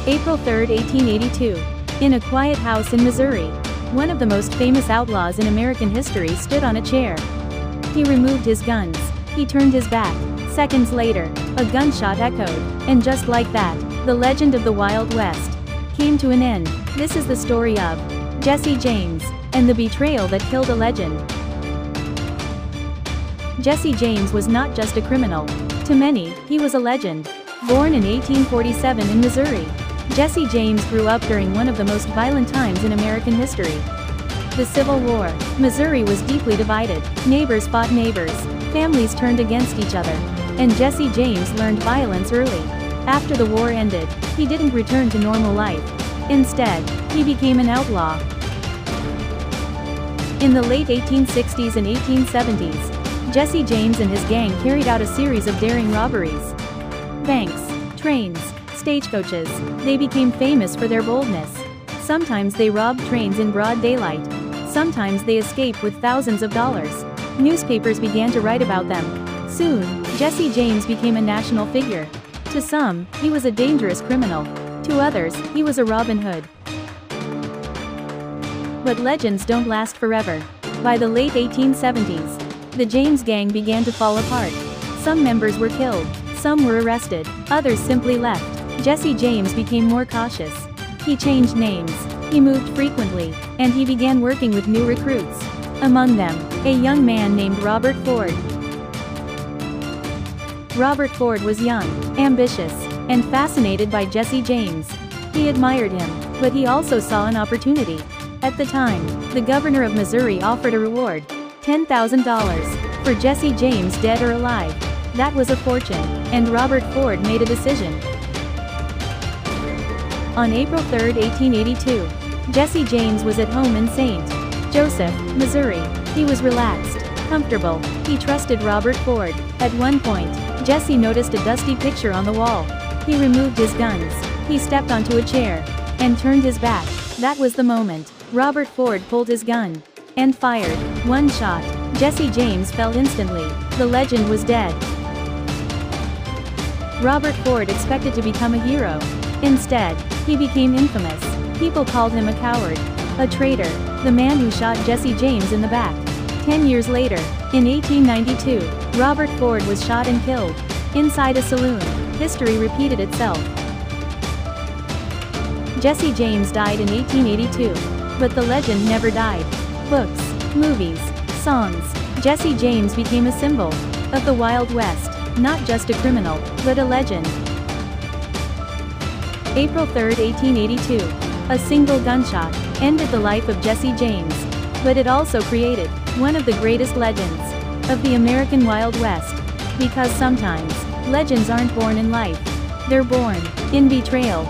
April 3, 1882. In a quiet house in Missouri, one of the most famous outlaws in American history stood on a chair. He removed his guns. He turned his back. Seconds later, a gunshot echoed, and just like that, the legend of the Wild West came to an end. This is the story of Jesse James and the betrayal that killed a legend. Jesse James was not just a criminal. To many, he was a legend. Born in 1847 in Missouri, Jesse James grew up during one of the most violent times in American history. The Civil War. Missouri was deeply divided. Neighbors fought neighbors. Families turned against each other. And Jesse James learned violence early. After the war ended, he didn't return to normal life. Instead, he became an outlaw. In the late 1860s and 1870s, Jesse James and his gang carried out a series of daring robberies. Banks, trains, stagecoaches. They became famous for their boldness. Sometimes they robbed trains in broad daylight. Sometimes they escaped with thousands of dollars. Newspapers began to write about them. Soon, Jesse James became a national figure. To some, he was a dangerous criminal. To others, he was a Robin Hood. But legends don't last forever. By the late 1870s, the James gang began to fall apart. Some members were killed. Some were arrested. Others simply left. Jesse James became more cautious. He changed names. He moved frequently. And he began working with new recruits. Among them, a young man named Robert Ford. Robert Ford was young, ambitious, and fascinated by Jesse James. He admired him, but he also saw an opportunity. At the time, the governor of Missouri offered a reward, $10,000, for Jesse James dead or alive. That was a fortune, and Robert Ford made a decision. On April 3, 1882, Jesse James was at home in St. Joseph, Missouri. He was relaxed, comfortable. He trusted Robert Ford. At one point, Jesse noticed a dusty picture on the wall. He removed his guns. He stepped onto a chair and turned his back. That was the moment. Robert Ford pulled his gun and fired. One shot. Jesse James fell instantly. The legend was dead. Robert Ford expected to become a hero. Instead, he became infamous. People called him a coward, a traitor, the man who shot Jesse James in the back. 10 years later, in 1892, Robert Ford was shot and killed inside a saloon. History repeated itself. Jesse James died in 1882, but the legend never died. Books, movies, songs. Jesse James became a symbol of the Wild West, not just a criminal, but a legend. April 3, 1882. A single gunshot ended the life of Jesse James, but it also created one of the greatest legends of the American Wild West. Because sometimes, legends aren't born in life. They're born in betrayal.